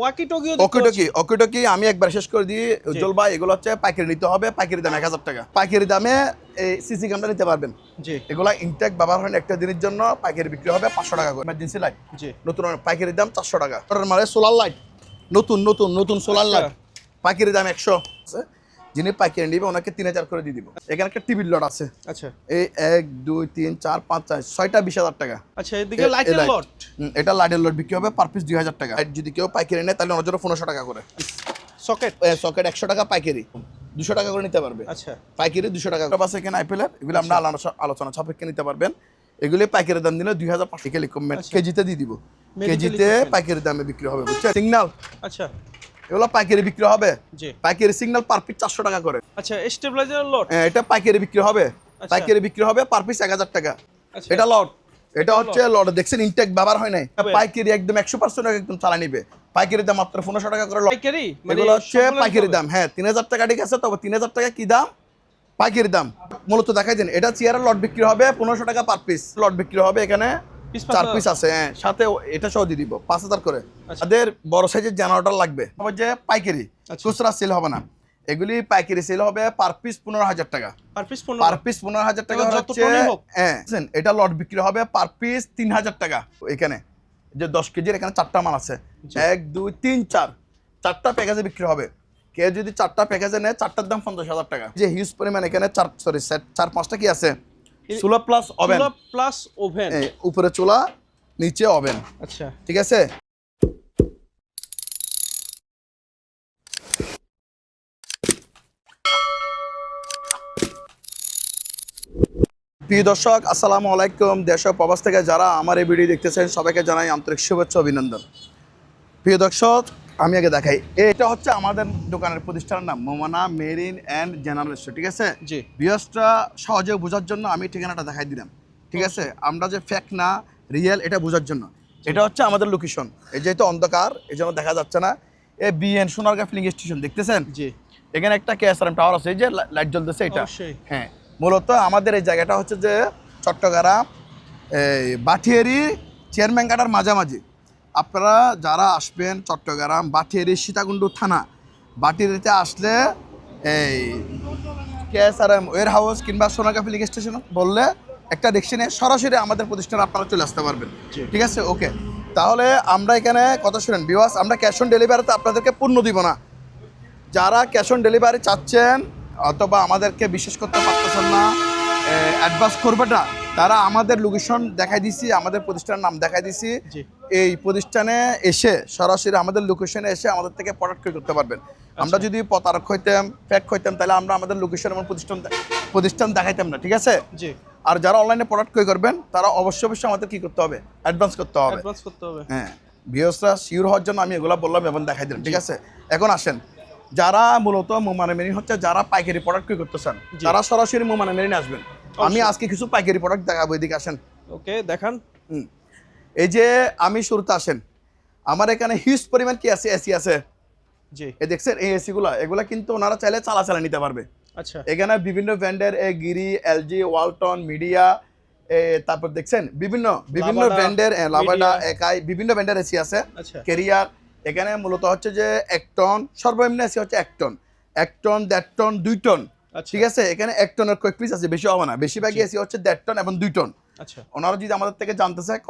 ওয়াকি আমি একবার শেষ করে দিই উজ্জ্বল ভাই, এগুলো হচ্ছে পাইকারি নিতে হবে, পাইকারি দাম 1000 টাকা। পাইকারি দামে এই সিসি ক্যামেরা নিতে পারবেন। এগুলা ইনটেক ব্যবহার হয় একটা দিনের জন্য, পাইকারি বিক্রি হবে 500 টাকা করে। ইমার্জেন্সি লাইট নতুন পাইকারি দাম 400 টাকা। মানে সোলার লাইট নতুন সোলার লাইট পাইকারি দাম 100। যিনি পাইকারি নিবে ওনাকে 3000 করে দিয়ে দিব। এখানে একটা টিভির লট আছে। আচ্ছা, এই 1 2 3 4 5 6 6টা 20000 টাকা। আচ্ছা, এদিকে লাইটের লট, এটা লাইটের লট বিক্রি হবে পার পিস 2000 টাকা। লাইট যদি কেউ পাইকারি নেয় তাহলে ওনার জন্য 1500 টাকা করে। সকেট 100 টাকা পাইকারি, 200 টাকা করে নিতে পারবে। আচ্ছা, পাইকারি 200 টাকা। বাস এখানে আইপিএলের এগুলো আমরা আলোচনা সাপেক্ষে নিতে পারবেন। এগুলো পাইকারি দাম দিলে 2500 টাকা লিকুইড কেজিতে দিয়ে দিব। কেজিতে পাইকারি দামে বিক্রি হবে, বুঝছেন? সিগন্যাল, আচ্ছা, এগুলো পাইকারি বিক্রি হবে। পাইকারি সিগন্যাল পার পিস 400 টাকা করে। আচ্ছা, স্টেবিলাইজার লট, এটা পাইকারি বিক্রি হবে। পাইকারি বিক্রি হবে পার পিস 1000 টাকা। এটা লট, এটা হচ্ছে লট, দেখছেন ইনটেক ব্যবহার হয় নাই। পাইকারি একদম 100% একদম চালা নিবে। পাইকারি দাম মাত্র 1500 টাকা করে। পাইকারি এগুলো হচ্ছে পাইকারি দাম। হ্যাঁ, 3000 টাকা ঠিক আছে, তবে 3000 টাকা কি দাম? পাইকারি দাম। মূলত দেখাই দেন, এটা চেয়ারের লট বিক্রি হবে 1500 টাকা পার পিস। লট বিক্রি হবে এখানে 4 পিস আছে। হ্যাঁ, সাথে এটা সহ দিয়ে দিব 5000 করে। তাদের বড় সাইজের জেনারেটর লাগবে, হবে যে পাইকারি, খুচরা সেল হবে না। এগুলি পাইকারি সেল হবে পার পিস 15000 টাকা। পার পিস 15000 টাকা হচ্ছে। হ্যাঁ, এটা লট বিক্রি হবে পার পিস 3000 টাকা। এখানে যে 10 কেজির এখানে 4টা মাল আছে, 1 2 3 4, 4টা প্যাকেজে বিক্রি হবে। কেউ যদি 4টা প্যাকেজে নেয় 4টার দাম 50000 টাকা। যে হিউজ পরিমাণ এখানে 4-5টা কি আছে, চুলা প্লাস ওভেন, উপরে চুলা নিচে ওভেন। আচ্ছা, ঠিক আছে। প্রিয় দর্শক, আসসালামু আলাইকুম। দেশ ও প্রবাস থেকে যারা আমার এই ভিডিও দেখতেছেন সবাইকে জানাই আন্তরিক শুভেচ্ছা, অভিনন্দন। প্রিয় দর্শক, আমি আগে দেখাই, এটা হচ্ছে আমাদের দোকানের প্রতিষ্ঠানের নাম মোমানা মেরিন অ্যান্ড জেনারেল স্টোর। ঠিক আছে, ভিউয়ার্সরা সহজে বোঝার জন্য আমি ঠিকানাটা দেখাই দিলাম। ঠিক আছে, আমরা যে ফেক না রিয়েল এটা বোঝার জন্য। এটা হচ্ছে আমাদের লোকেশন। এই যেহেতু অন্ধকার এই জন্য দেখা যাচ্ছে না। এই বিএন সোনারগাঁ ফিলিং স্টেশন দেখতেছেন, এখানে একটা কেএসআরএম টাওয়ার আছে, এই যে লাইট জ্বলতেছে এটা। হ্যাঁ, মূলত আমাদের এই জায়গাটা হচ্ছে যে চট্টগ্রাম এই বাটিয়ারি চেয়ারম্যান ঘাটার মাঝামাঝি। আপনারা যারা আসবেন চট্টগ্রাম বাটিয়ারি সীতাকুণ্ড থানা, বাটিয়ারিতে আসলে এই কেএসআরএম ওয়্যার হাউস কিংবা সোনারগাঁ ফিলিং স্টেশন বললে একটা রিকশা সরাসরি আমাদের প্রতিষ্ঠানে আপনারা চলে আসতে পারবেন। ঠিক আছে, ওকে। তাহলে আমরা এখানে কথা শুনেন ভিউয়ার্স, আমরা ক্যাশ অন ডেলিভারিতে আপনাদেরকে পণ্য দিব না। যারা ক্যাশ অন ডেলিভারি চাচ্ছেন অথবা আমাদেরকে বিশ্বাস করতে পারতেছেন না, অ্যাডভান্স করবে না, তারা আমাদের লোকেশন দেখাই দিছি, আমাদের প্রতিষ্ঠানের নাম দেখাই দিছি। এই প্রতিষ্ঠানে এসে সরাসরি আমাদের লোকেশনে এসে আমাদের থেকে প্রোডাক্ট ক্রয় করতে পারবেন। আমরা যদি প্রতারক হইতাম, ফেক হইতাম, তাহলে আমরা আমাদের লোকেশন এবং প্রতিষ্ঠান দেখাইতাম না। ঠিক আছে। আর যারা অনলাইনে প্রোডাক্ট ক্রয় করবেন তারা অবশ্যই আমাদের কি করতে হবে? অ্যাডভান্স করতে হবে। হ্যাঁ, ভিউয়ার্সরা শিওর হওয়ার জন্য আমি এগুলো বললাম এবং দেখাই দিলাম। ঠিক আছে, এখন আসেন, যারা মূলত মোমানা মেরিন হচ্ছে যারা পাইকারি প্রোডাক্ট ক্রয় করতে চান তারা সরাসরি মোমানা মেরিন আসবেন। আমি আজকে কিছু পাইকারি প্রোডাক্ট দেখাবো, এদিকে আসেন। ওকে, দেখান। এই যে আমি শুরুতে আসেন, আমার এখানে হিউজ পরিমাণ কি আছে, এসি আছে। জি, এই দেখছেন এই এসি গুলা, এগুলা কিন্তু ওনারা চাইলে চালা নিতে পারবে। আচ্ছা, এখানে বিভিন্ন ব্র্যান্ডের গিরি, এলজি, ওয়ালটন, মিডিয়া, তারপর দেখছেন বিভিন্ন ব্র্যান্ডের লাভাডা, একাই বিভিন্ন ব্র্যান্ডের এসি আছে। ক্যারিয়ার এখানে মূলত হচ্ছে যে 1 টন সর্বনিম্ন এসি হচ্ছে 1 টন, 1 টন, 1.5 টন, 2 টন। ঠিক আছে, এখানে 1 টনের কয়েক পিস আছে, বেশি হবে না। বেশিরভাগই এসি হচ্ছে 1.5 টন এবং 2 টন। আচ্ছা, ওনারা যদি আমাদের থেকে জানতে চায়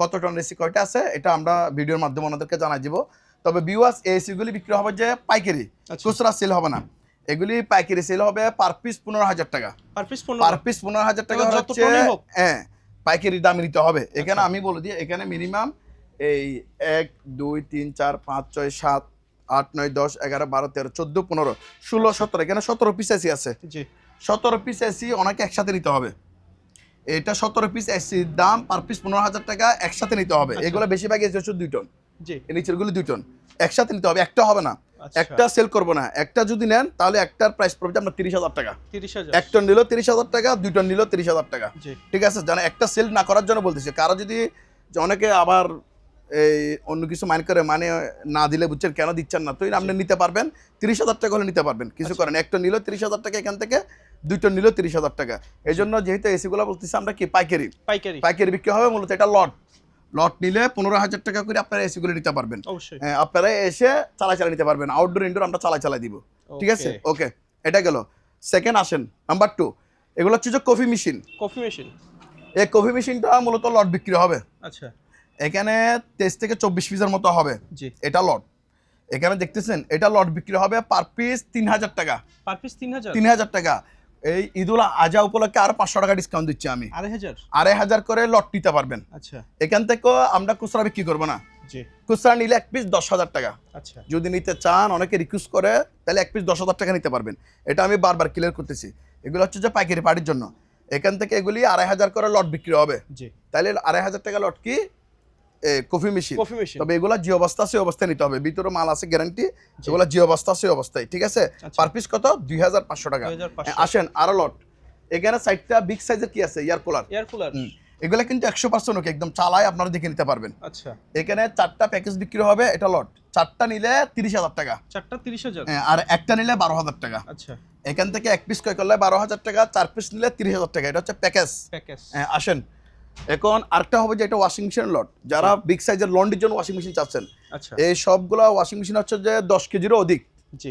কত টন এসি কয়টা আছে, এটা আমরা ভিডিওর মাধ্যমে ওনাদেরকে জানাই দিব। তবে ভিউয়ার্স, এই এসিগুলি বিক্রি হবে যে পাইকারি, খুচরা সেল হবে না। এগুলি পাইকারি সেল হবে পার পিস 15000 টাকা। পার পিস 15000 টাকা হচ্ছে, হ্যাঁ, পাইকারি দামে নিতে হবে। এখানে আমি বলে দিই, এখানে মিনিমাম এই 1 2 3 4 5 6 7 8 9 10 11 12 13 14 15 16 17, এখানে 17 পিস এসি আছে। 17 পিস এসি ওনাকে একসাথে নিতে হবে। এটা 17 পিস এসির দাম পার পিস 15000 টাকা, একসাথে নিতে হবে। এগুলো বেশিরভাগ এসি হচ্ছে 2 টন। এই নিচেরগুলো 2 টন, একসাথে নিতে হবে, একটা হবে না। একটা সেল করবো না, একটা যদি নেন তাহলে একটার প্রাইস পড়বে আপনার 30000 টাকা। 1 টন নিল 30000 টাকা, 2 টন নিল 30000 টাকা। ঠিক আছে, জানা একটা সেল না করার জন্য বলতেছি। কারো যদি অনেকে আবার এই অন্য কিছু মাইন্ড করে, মানে না দিলে বুঝছেন কেন দিচ্ছেন না, তো আপনি নিতে পারবেন 30000 টাকা হলে নিতে পারবেন, কিছু করেন। 1 টন নিল 30000 টাকা এখান থেকে, 2 টন নিল 30000 টাকা। এই জন্য যেহেতু এসিগুলো বলতেছি আমরা কি পাইকারি বিক্রি হবে, মূলত এটা লট নিলে 15,000 টাকা করে আপনারা এসিগুলো নিতে পারবেন। অবশ্যই। আপনারা এসে চালাই নিতে পারবেন, আউটডোর ইনডোর আমরা চালাই দিব। ঠিক আছে, ওকে, এটা গেল। সেকেন্ড আসেন নাম্বার 2, এগুলো হচ্ছে যে কফি মেশিন। Coffee machine. এই কফি মেশিনটা মূলত লট বিক্রি হবে। আচ্ছা। এখানে 23 থেকে 24 পিসের মতো হবে। জি। এটা লট, এখানে দেখতেছেন এটা লট বিক্রি হবে পার পিস 3,000 টাকা। Per piece 3,000? 3,000 টাকা। এই ঈদুল আজহা উপলক্ষে আর 500 টাকা ডিসকাউন্ট দিচ্ছি আমি। 2,500 করে লট নিতে পারবেন। আচ্ছা। এখান থেকেও আমরা খুচরা বিক্রি করবো না। জি। খুচরা নিলে এক পিস 10,000 টাকা। আচ্ছা। যদি নিতে চান, অনেকে রিকোয়েস্ট করে, তাহলে এক পিস 10,000 টাকা নিতে পারবেন। এটা আমি বারবার ক্লিয়ার করতেছি। এগুলো হচ্ছে যে পাইকারি পার্টির জন্য। এখান থেকে এগুলি 2,500 করে লট বিক্রি হবে। জি। তাহলে 2,500 টাকা লট কি কফি মেশিন। তবে এগুলো যে অবস্থা সে অবস্থায় নিতে হবে, ভিতরে মাল আছে গ্যারান্টি, এগুলো যে অবস্থা সে অবস্থায়। ঠিক আছে, পার পিস কত? 2,500 টাকা। আসেন আরো লট। এখানে সাইডটা বিগ সাইজের কি আছে, এয়ার কুলার। এগুলো কিন্তু 100% ওকে, একদম চালায় আপনারা দেখে নিতে পারবেন। আচ্ছা। এখানে 4টা প্যাকেজ বিক্রি হবে, এটা লট। 4টা নিলে 30,000 টাকা। 4টা 30,000? আর একটা নিলে 12,000 টাকা। আচ্ছা। এখান থেকে এক পিস ক্রয় করলে 12,000 টাকা, 4 পিস নিলে 30,000 টাকা। এটা হচ্ছে প্যাকেজ। আসেন এখন আরেকটা হবে যে এটা ওয়াশিং মেশিন লট। যারা বিগ সাইজের লন্ড্রির জন্য ওয়াশিং মেশিন চাচ্ছেন, আচ্ছা, এই সবগুলো ওয়াশিং মেশিন হচ্ছে যে 10 কেজিরও অধিক। জি,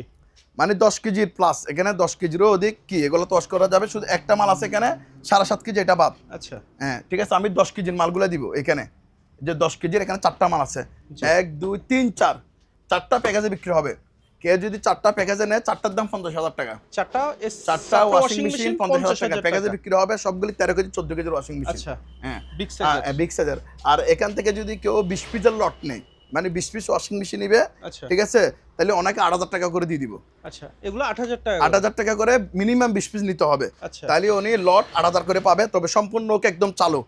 মানে 10 কেজির প্লাস। এখানে 10 কেজিরও অধিক কি এগুলো তো ওয়াশ করা যাবে। শুধু একটা মাল আছে এখানে 7.5 কেজি, এটা বাদ। আচ্ছা, হ্যাঁ ঠিক আছে, আমি 10 কেজির মালগুলো দিব এখানে। যে 10 কেজির এখানে 4টা মাল আছে, 1 2 3 4, 4টা প্যাকেজে বিক্রি হবে। কে যদি 4টা প্যাকেজে নেয়, 4টার দাম 50,000 টাকা। 4টা ওয়াশিং মেশিন 50,000 টাকা প্যাকেজে বিক্রি হবে। সবগুলি 13 কেজি 14 কেজির ওয়াশিং মেশিন। আচ্ছা, হ্যাঁ বিগ সাইজের। আর এখান থেকে যদি কেউ 20 পিসের লট নেয়, মানে 20 পিস ওয়াশিং মেশিন নিবে, ঠিক আছে, তাহলে অনেকে 8,000 টাকা করে দিয়ে দিব। আচ্ছা, এগুলো 8,000 টাকা। 8,000 টাকা করে মিনিমাম 20 পিস নিতে হবে। তাহলে উনি লট 8,000 করে পাবে। তবে সম্পূর্ণ ওকে একদম চালু,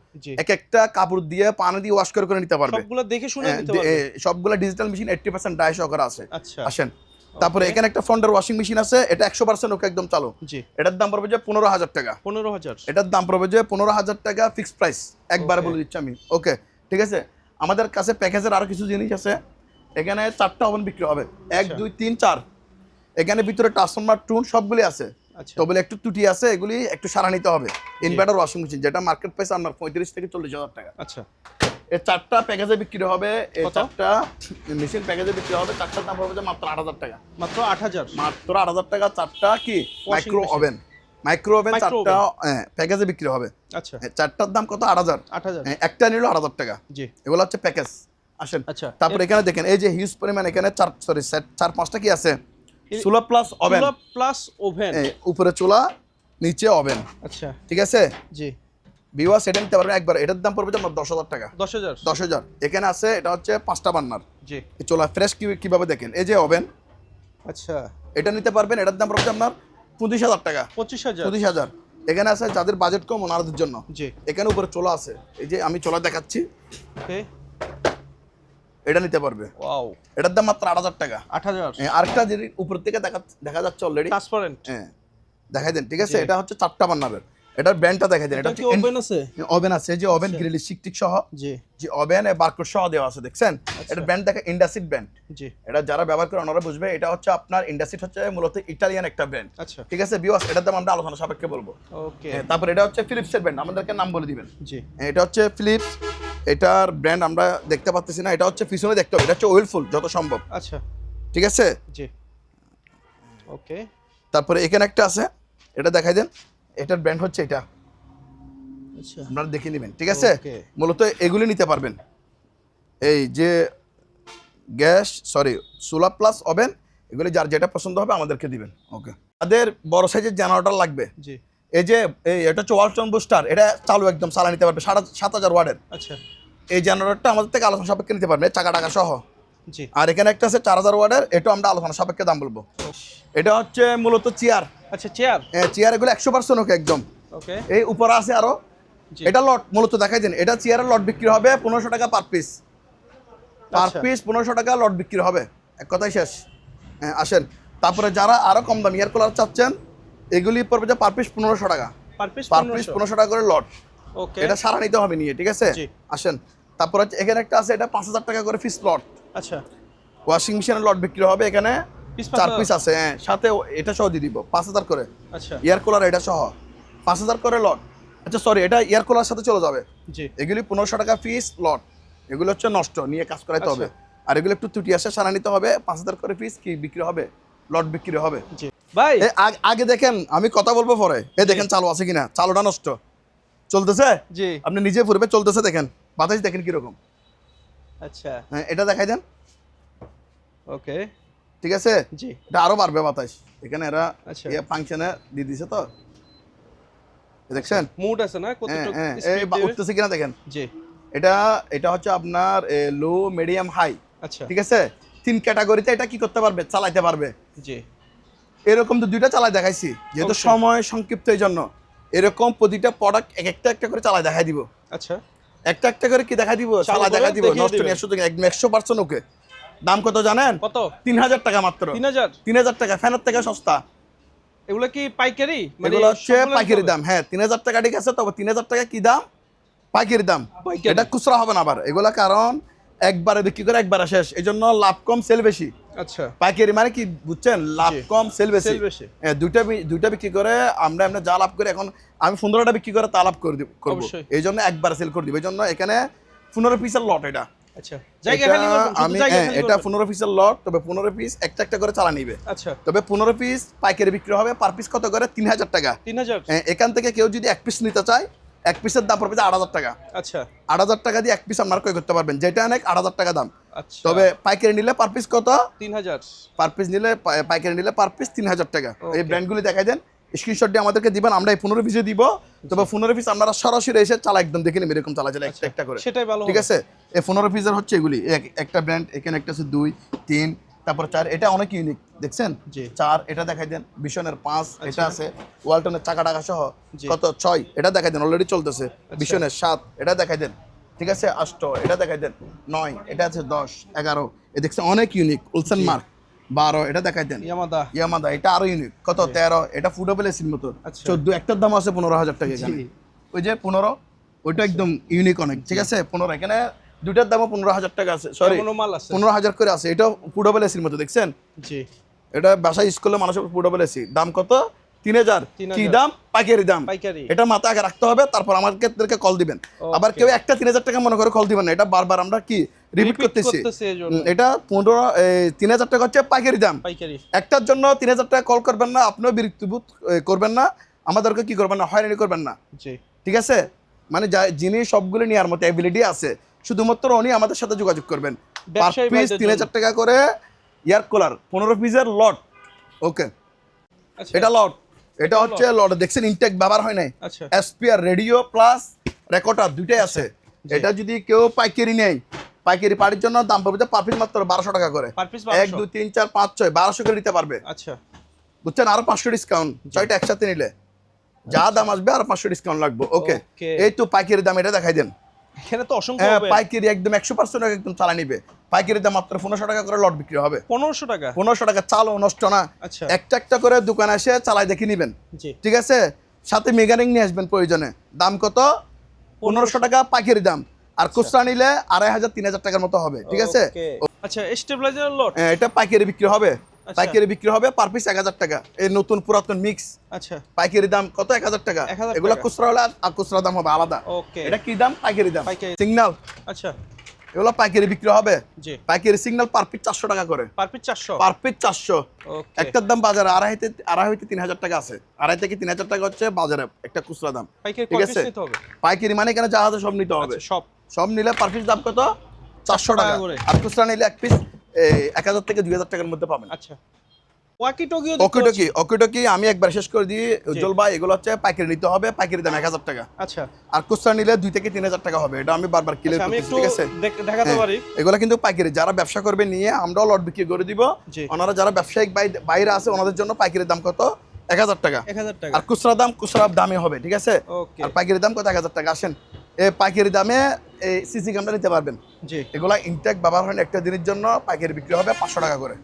এক একটা কাপড় দিয়ে পানি দিয়ে ওয়াশ করে নিতে পারবে। সবগুলো দেখে শুনে নিতে পারবে। সবগুলো ডিজিটাল মেশিন 80% ডাই সহকারে আছে। আচ্ছা, আসেন তারপরে এখানে একটা ফন্ডার ওয়াশিং মেশিন আছে, এটা 100% ওকে একদম চালু। জি। এটার দাম পড়বে যে 15,000 টাকা। 15,000? এটার দাম পড়বে যে 15,000 টাকা, ফিক্সড প্রাইস, একবার বলে দিচ্ছি আমি। ওকে ঠিক আছে। আমাদের কাছে প্যাকেজের আরো কিছু জিনিস আছে। এখানে 4টা ওভেন বিক্রি হবে, 1 2 3 4। এখানে ভিতরে ট্রান্সফরমার টুন সবগুলি আছে। তবে একটু ত্রুটি আছে, এগুলি একটু সারা নিতে হবে। ইনভার্টার ওয়াশিং মেশিন, যেটা মার্কেট প্রাইস আপনার 35 থেকে 40,000 টাকা। আচ্ছা, এই 4টা প্যাকেজে বিক্রি হবে। এই 4টা মেশিন প্যাকেজে বিক্রি হবে। 4টার দাম হবে যে মাত্র 8,000 টাকা। মাত্র 8,000? মাত্র 8,000 টাকা। 4টা কি মাইক্রো ওভেন, 4টা প্যাকেজে বিক্রি হবে। আচ্ছা, 4টার দাম কত? 8,000। একটা নিল 8,000 টাকা। জি, এগুলো হচ্ছে প্যাকেজ। আসেন আচ্ছা, তারপর এখানে দেখেন এই যে হিউজ পরিমাণ, এখানে 4-5টা কি আছে, চুলা প্লাস ওভেন। উপরে চুলা, নিচে ওভেন। আচ্ছা ঠিক আছে, জি। বিওয়া সেটা নিতে পারবেন একবার। এটার দাম পড়বে আপনার 10,000 টাকা। 10,000। এখানে আছে, এটা হচ্ছে 5টা বার্নার। জি। চুলা ফ্রেশ কিভাবে দেখেন, এই যে ওভেন। আচ্ছা, এটা নিতে পারবেন। এটার দাম পড়বে আপনার 25,000 টাকা। 25,000। এখানে আছে যাদের বাজেট কম ওনাদের জন্য। জি। এখানে উপরে চুলা আছে, এই যে আমি চুলা দেখাচ্ছি, ওকে, এটা নিতে পারবে। ওয়াও, এটার দাম মাত্র 8,000 টাকা। 8,000। আরেকটা যদি উপর থেকে দেখা যাচ্ছে অলরেডি ট্রান্সপারেন্ট, হ্যাঁ দেখাই দেন। ঠিক আছে, এটা হচ্ছে 4টা বার্নারের। এটার ব্র্যান্ডটা দেখাই দেন। এটা কি ওভেন আছে? ওভেন আছে, যে ওভেন গ্রিল শিকটিক সহ। জি, যে ওভেন বারকোড সহ দেওয়া আছে, দেখছেন? এটা ব্র্যান্ড দেখা ইন্ডাসিড ব্র্যান্ড। জি। এটা যারা ব্যবহার করে ওনারা বুঝবে। এটা হচ্ছে আপনার ইন্ডাসিড, হচ্ছে মূলত ইটালিয়ান একটা ব্র্যান্ড। আচ্ছা, ঠিক আছে ভিউয়ার্স, এটার দাম আমরা আলোচনা সাপেক্ষে বলবো। ওকে। তারপর এটা হচ্ছে ফিলিপসের ব্র্যান্ড, আমাদেরকে নাম বলে দিবেন। জি। এটা হচ্ছে ফিলিপস। এটার ব্র্যান্ড আমরা দেখতে পাচ্ছি না, এটা হচ্ছে পিছনে দেখতে হবে। এটা হচ্ছে ওয়েলফুল যত সম্ভব। আচ্ছা, ঠিক আছে, জি, ওকে। তারপরে এখানে একটা আছে, এটা দেখাই দেন। এটার ব্র্যান্ড হচ্ছে এটা, আচ্ছা, আপনারা দেখে নেবেন। ঠিক আছে, মূলত এগুলি নিতে পারবেন। এই যে গ্যাস, চুলা প্লাস ওভেন, এগুলি যার যেটা পছন্দ হবে আমাদেরকে দিবেন। ওকে, তাদের বড় সাইজের জেনারেটর লাগবে। জি। এই যে এটা হচ্ছে ওয়ালটন বুস্টার, এটা চালু একদম চালা নিতে পারবে 7,500 ওয়াটের। আচ্ছা, এই জেনারেটরটা আমাদের থেকে আলোচনা সাপেক্ষে নিতে পারবে, চাকা টাকা সহ। জি। আর এখানে একটা আছে 4,000 ওয়াটের, এটা আমরা আলোচনা সাপেক্ষে দাম বলবো। এটা হচ্ছে মূলত চেয়ার। আচ্ছা, চেয়ার। চেয়ার এগুলো 100% ওকে একদম। ওকে, এই উপরে আছে আরো। এটা লট মূলত দেখাই দেন। এটা চেয়ারের লট বিক্রি হবে 1500 টাকা পার পিস। 1500 টাকা লট বিক্রি হবে, এক কথাই শেষ। আসেন তারপরে যারা আরো কম দাম এয়ার কুলার চাচ্ছেন, এগুলি পড়বে যে পার পিস 1500 টাকা। পার পিস 1500 টাকা করে লট। ওকে, এটা সারা নিতে হবে নিয়ে। ঠিক আছে, আসেন তারপর হচ্ছে এখানে একটা আছে, এটা 5,000 টাকা করে পিস লট। আচ্ছা, ওয়াশিং মেশিনের লট বিক্রি হবে এখানে 4 পিস আছে। সাথে এটা সহ দিয়ে দিব 5,000 করে। আচ্ছা, এয়ার কুলার এটা সহ 5,000 করে লট। আচ্ছা এটা এয়ার কুলার সাথে চলে যাবে। জি, এগুলি 1500 টাকা পিস লট। এগুলো হচ্ছে নষ্ট, নিয়ে কাজ করাইতে হবে। আর এগুলো একটু ত্রুটি আসে, সারা নিতে হবে। 5,000 করে পিস কি বিক্রি হবে, লট বিক্রি হবে। জি ভাই, আগে দেখেন, আমি কথা বলবো পরে। দেখেন চালু আছে কিনা, চালুটা নষ্ট চলতেছে। জি আপনি নিজে পূর্বে চলতেছে, দেখেন বাতাস দেখেন কিরকম। আচ্ছা হ্যাঁ, এটা দেখাই দেন। ওকে ঠিক আছে, জি এটা আরো বাড়বে বাতাস। এখানে এরা আচ্ছা ফাংশনে দিয়ে দিছে তো, দেখছেন। মুড আছে না কতটুকু হ্যাঁ, এই স্পিড দিবে? উঠতেছে কিনা দেখেন। জি এটা হচ্ছে আপনার লো, মিডিয়াম, হাই। আচ্ছা ঠিক আছে, 3 ক্যাটাগরিতে এটা কি করতে পারবে, চালাইতে পারবে। জি এরকম তো 2টা চালাই দেখাইছি, যেহেতু Okay. সময় সংক্ষিপ্ত এই জন্য। এরকম প্রতিটা প্রোডাক্ট একটা করে চালাই দেখাই দিব। আচ্ছা একটা করে কি দেখাই দিব, চালু চালাই করে দেখাই দিব। দেখিয়ে নষ্ট দিবেন। নিয়ে শুধু একদম 100% ওকে। দাম কত জানেন? কত? 3,000 টাকা মাত্র। 3000? 3,000 টাকা, ফ্যানের থেকে সস্তা। এগুলো কি পাইকারি এগুলো হচ্ছে সবগুলো পাইকারি হবে? দাম। হ্যাঁ, 3,000 টাকা ঠিক আছে, তবে 3,000 টাকা কি দাম, পাইকারি দাম। পাইকারি। এটা খুচরা হবে না আবার এগুলা, কারণ একবারে বিক্রি করে একবারে শেষ, এই জন্য লাভ কম সেল বেশি। আচ্ছা পাইকারি মানে কি বুঝছেন, লাভ জি। কম সেল বেশি। সেল বেশি। হ্যাঁ, দুইটা বিক্রি করে আমরা যা লাভ করি, এখন আমি 15টা বিক্রি করে তা লাভ করবো। অবশ্যই। এই জন্য একবার সেল করে দিব। এই জন্য এখানে 15 পিসের লট। এটা আচ্ছা জায়গা এটা খালি করবেন, শুধু আমি জায়গা খালি এটা করবেন। 15 পিসের লট, তবে 15 পিস একটা করে চালা নিবে। আচ্ছা তবে 15 পিস পাইকারি বিক্রি হবে। পার পিস কত করে, 3,000 টাকা। 3000? এখান থেকে কেউ যদি 1 পিস নিতে চায়, 1 পিসের দাম পড়বে 8,000 টাকা। আচ্ছা 8,000 টাকা দিয়ে 1 পিস আপনারা ক্রয় করতে পারবেন, যেটা অনেক 8,000 টাকা দাম। আচ্ছা তবে পাইকারি নিলে পার পিস কত, 3000? পার পিস নিলে পাইকারি নিলে পার পিস 3,000 টাকা। এই Okay. ব্র্যান্ডগুলি দেখাই দেন, স্ক্রিনশট দিয়ে আমাদেরকে দিবেন, আমরা এই 15 পিসে দিব। তবে 15 পিস আপনারা সরাসরি এসে চালা একদম দেখে নেবেন, এরকম চালা একটা করে। সেটাই ভালো ঠিক হবে। আছে, এই 15 পিসের হচ্ছে এগুলি একটা ব্র্যান্ড। এখানে একটা আছে 2, 3, তারপর 4। এটা অনেক ইউনিক, দেখছেন। জি। 4 এটা দেখাই দেন, বিশনের 5 এটা আছে, ওয়ালটনের চাকা টাকা সহ জি। কত 6 এটা দেখাই দেন, অলরেডি চলতেছে। বিশনের 7 এটা দেখাই দেন। ঠিক আছে, 8 এটা দেখাই দেন। 9 এটা আছে, 10, 11 এ দেখছেন অনেক ইউনিক। উলসেন মার্ক 12 এটা দেখাই দেন। ইয়ামাদা এটা আরো ইউনিক, কত 13 এটা ফুডেবল এসির মতো। আচ্ছা। 14 একটার দাম আছে 15,000 টাকা এখানে। জি। ওই যে 15 ওইটা একদম ইউনিক অনেক। ঠিক আছে, 15 এখানে দুইটার দামও 15,000 টাকা আছে। সরি, এমনও মাল আছে? 15,000 করে আছে। এটা ফুডেবল এসির মতো, দেখছেন। জি এটা বাসায় স্কুলে মানুষের ফুডেবল এসি। দাম কত, 3,000। 3,000 কি দাম, পাইকারি দাম। পাইকারি। এটা মাথা আগে রাখতে হবে, তারপর আমাদেরকে কল দিবেন। আবার কেউ একটা 3,000 টাকা মনে করে কল দিবেন না, এটা বারবার আমরা কি রিপিট করতেছি। এটা 3,000 টাকা হচ্ছে পাইকারি দাম। পাইকারি একটার জন্য 3,000 টাকা কল করবেন না, আপনিও বিরক্তিবোধ করবেন না, আমাদেরকে কি করবেন না, হয়রানি করবেন না। জি ঠিক আছে, মানে যিনি সবগুলো নেওয়ার মতো অ্যাবিলিটি আছে, শুধুমাত্র উনি আমাদের সাথে যোগাযোগ করবেন। পার ব্যবসায়ী পিস ভাইদের 3,000 টাকা করে এয়ার কুলার, 15 পিসের লট। ওকে, আচ্ছা এটা লট। এটা হচ্ছে লট, দেখছেন ইনটেক ব্যবহার হয় নাই। আচ্ছা এসপিআর রেডিও প্লাস রেকর্ডার দুইটাই আছে। এটা যদি কেউ পাইকারি নেয়, পাইকারি পার্টির জন্য দাম পড়বে পার পিস মাত্র 1200 টাকা করে। পার পিস 1 2 3 4 5 6 1200 করে নিতে পারবে। আচ্ছা বুঝছেন, আরো 500 ডিসকাউন্ট। 6টা একসাথে নিলে যা দাম আসবে আর 500 ডিসকাউন্ট লাগবে। ওকে, Okay. এই তো পাইকারি দাম, এটা দেখাই দেন। এখানে তো অসংখ্য হ্যাঁ, হবে। পাইকারি একদম 100% একদম চালা নিবে। পাইকারি দাম মাত্র 1500 টাকা করে লট বিক্রি হবে। 1500 টাকা? 1500 টাকা, চালও নষ্ট না। আচ্ছা একটা করে দোকানে এসে চালাই দেখে নিবেন। জি ঠিক আছে, সাথে মেগানিং নিয়ে আসবেন প্রয়োজনে। দাম কত, 1500 টাকা পাইকারি দাম। আর খুচরা নিলে 2,500 3,000 টাকার মতো হবে। ঠিক আছে, Okay. আচ্ছা স্টেবিলাইজার লট? এটা পাইকারি বিক্রি হবে। আচ্ছা। পাইকারি বিক্রি হবে পার পিস 1,000 টাকা। এই নতুন পুরাতন মিক্স আচ্ছা পাইকারি দাম কত, 1,000 টাকা। 1000 এগুলো টাকা। খুচরা হলে আর খুচরা দাম হবে আলাদা। ওকে এটা কি দাম, পাইকারি দাম। পাইকারি। সিগন্যাল আচ্ছা এগুলো পাইকারি বিক্রি হবে। জি পাইকারি সিগন্যাল পার পিস 400 টাকা করে। Per piece 400? Per piece 400। ওকে একটার দাম বাজারে 2,500 3,000 টাকা আছে। 2,500 থেকে 3,000 টাকা হচ্ছে বাজারে একটা খুচরা দাম। পাইকারি ঠিক কয় আছে, পিস নিতে হবে? পাইকারি মানে এখানে যা আছে সব নিতে হবে। আচ্ছা সব? সব নিলে পার পিস দাম কত, 400 টাকা করে। আর খুচরা নিলে এক পিস 1,000 থেকে 2,000 টাকার মধ্যে পাবেন। আচ্ছা ওয়াকি টোকিও ওকে আমি একবার শেষ করে দিই উজ্জ্বল ভাই। এগুলো হচ্ছে পাইকারি নিতে হবে, পাইকারি দাম 1,000 টাকা। আচ্ছা আর খুচরা নিলে 2 থেকে 3,000 টাকা হবে। এটা আমি বারবার ক্লিয়ার আমি করতেছি। একটু ঠিক আছে, দেখাতে পারি? এগুলো কিন্তু পাইকারি। যারা ব্যবসা করবে নিয়ে আমরাও লট বিক্রি করে দিব। জি। ওনারা যারা ব্যবসায়িক বাইরে আছে ওনাদের জন্য পাইকারি দাম কত, 1,000 টাকা। 1000 টাকা? আর খুচরা দামে হবে। ঠিক আছে, ওকে আর পাইকারি দাম কত, 1,000 টাকা। আসেন, এই পাইকারি দামে এই সিসি ক্যামেরা নিতে পারবেন। জি এগুলা ইনটেক ব্যবহার হয় না, একটা দিনের জন্য পাইকারি বিক্রি হবে 500 টাকা করে।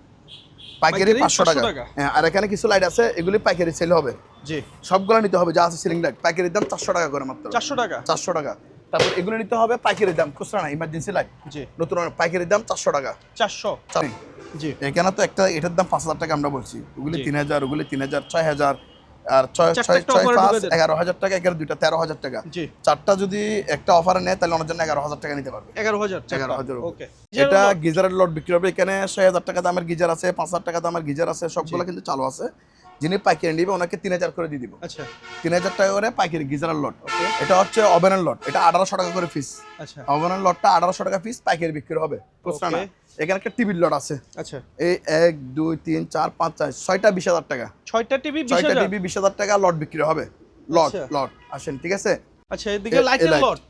পাইকারি 500 টাকা। হ্যাঁ, আর এখানে কিছু লাইট আছে, এগুলি পাইকারি সেল হবে। জি সবগুলো নিতে হবে, যা আছে সিলিং লাইট। পাইকারি দাম 400 টাকা করে মাত্র। 400 টাকা? 400 টাকা। তারপর এগুলো নিতে হবে পাইকারি দাম, খুচরা না, ইমার্জেন্সি লাইট জি নতুন পাইকারি দাম 400 টাকা। 400? জি এখানে তো একটা এটার দাম 5,000 টাকা আমরা বলছি, ওগুলি জি। 3,000, ওগুলি 3,000 6,000 আর ছয় চারটা ছয় একটা ছয় offer এ 5 ঢুকে দেন। 11,000 টাকা, এখানে দুইটা 13,000 টাকা। জি। চারটা যদি একটা অফারে নেয় তাহলে ওনার জন্য 11,000 টাকা নিতে পারবে। 11,000 11,000 ওকে এটা গিজারের লট বিক্রি হবে। এখানে 6,000 টাকা দামের গিজার আছে, 5,000 টাকা দামের গিজার আছে, সবগুলো কিন্তু চালু আছে। যিনি পাইকারি নিবে ওনাকে 3,000 করে দিয়ে দিব। আচ্ছা 3,000 টাকা করে পাইকারি গিজারের লট। ওকে এটা হচ্ছে ওভেনের লট, এটা 1,800 টাকা করে পিস। আচ্ছা ওভেনের লটটা 1,800 টাকা পিস পাইকারি বিক্রি হবে, বুঝছো না? Okay. এখানে একটা টিভির লট আছে, আচ্ছা এই 1 2 3 4 5 6 6টা 20,000 টাকা। 6টা টিভি 6টা 20,000 টিভি 20,000 টাকা লট বিক্রি হবে। লট আচ্ছা। লট আসেন, ঠিক আছে? আচ্ছা এদিকে লাইটের লাইট। লট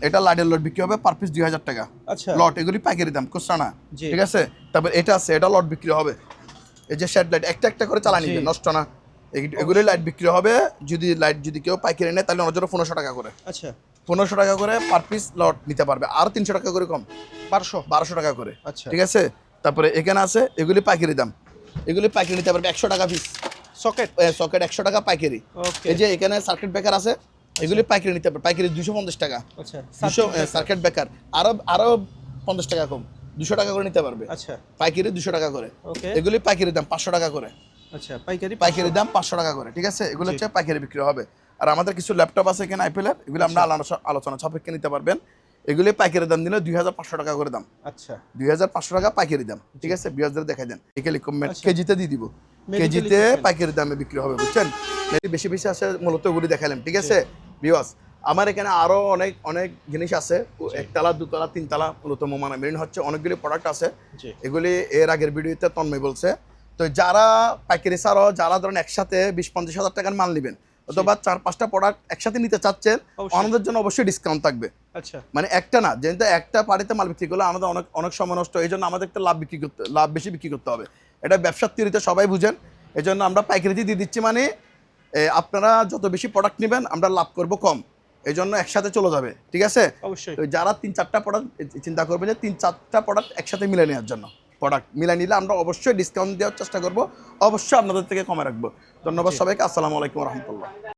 এটা লাইটের লট বিক্রি হবে পার পিস 2,000 টাকা। আচ্ছা লট এগুলি পাইকারি দাম, খুচরা না, জি। ঠিক আছে? তারপর এটা আছে, এটা লট বিক্রি হবে। এই যে শেড লাইট একটা একটা করে চালা নিবে, জি। নষ্ট না। এগুলি লাইট বিক্রি হবে। যদি কেউ পাইকারি নেয় তাহলে ওনার জন্য 1500 টাকা করে। আচ্ছা 1500 টাকা করে পার পিস লট নিতে পারবে, আর 300 টাকা করে কম, 1200 টাকা করে। আচ্ছা ঠিক আছে? তারপরে এখানে আছে এগুলি পাইকারি দাম, এগুলি পাইকারি নিতে পারবে 100 টাকা পিস। সকেট সকেট 100 টাকা পাইকারি। ওকে এই যে এখানে সার্কিট ব্রেকার আছে, এগুলি পাইকারি নিতে পারবে, পাইকারি 250 টাকা। আচ্ছা 200 সার্কিট ব্রেকার আরো 50 টাকা কম, 200 টাকা করে নিতে পারবে। আচ্ছা পাইকারি 200 টাকা করে। ওকে এগুলি পাইকারি দাম 500 টাকা করে। আচ্ছা পাইকারি পাইকারি দাম 500 টাকা করে, ঠিক আছে? এগুলো হচ্ছে পাইকারি বিক্রি হবে। আর আমাদের কিছু ল্যাপটপ আছে এখানে আইপিএলের, এগুলো আমরা আলোচনা সাপেক্ষে নিতে পারবেন। এগুলি পাইকারি দাম দিলে 2,500 টাকা করে দাম, আচ্ছা 2,500 টাকা পাইকারি দাম, ঠিক আছে? বিয়াজদের দেখাই দেন, এখানে কমেন্ট আচ্ছা। কেজিতে দিয়ে দিব, Medically কেজিতে equipment। পাইকারি দামে বিক্রি হবে, বুঝছেন? বেশি বেশি আছে মূলত ওগুলি দেখালাম, ঠিক আছে বিয়াস? আমার এখানে আরো অনেক অনেক জিনিস আছে, একতলা দুতলা তিনতলা মূলত মোমানা মেরিন হচ্ছে অনেকগুলি প্রোডাক্ট আছে। জি এগুলি এর আগের ভিডিওতে তন্ময় বলছে। তো যারা পাইকারি ছাড়াও যারা ধরেন একসাথে 20-50 হাজার টাকার মাল নেবেন অথবা 4-5টা প্রোডাক্ট একসাথে নিতে চাচ্ছেন, অবশ্যই। আমাদের জন্য অবশ্যই ডিসকাউন্ট থাকবে। আচ্ছা মানে একটা না, যেহেতু একটা পাড়িতে মাল বিক্রি করলে আমাদের অনেক অনেক সময় নষ্ট, এই জন্য আমাদের একটা লাভ বেশি বিক্রি করতে হবে। এটা ব্যবসার থিওরিতে সবাই বুঝেন। এই জন্য আমরা পাইকারিতে দিয়ে দিচ্ছি, মানে আপনারা যত বেশি প্রোডাক্ট নেবেন আমরা লাভ করব কম, এই জন্য একসাথে চলে যাবে, ঠিক আছে? অবশ্যই তো যারা 3-4টা প্রোডাক্ট চিন্তা করবে যে 3-4টা প্রোডাক্ট একসাথে মিলে নেওয়ার জন্য, প্রোডাক্ট মিলে নিলে আমরা অবশ্যই ডিসকাউন্ট দেওয়ার চেষ্টা করব, অবশ্যই আপনাদের থেকে কমে রাখবো। ধন্যবাদ সবাইকে, আসসালামু আলাইকুম রহমতুল্লাহ।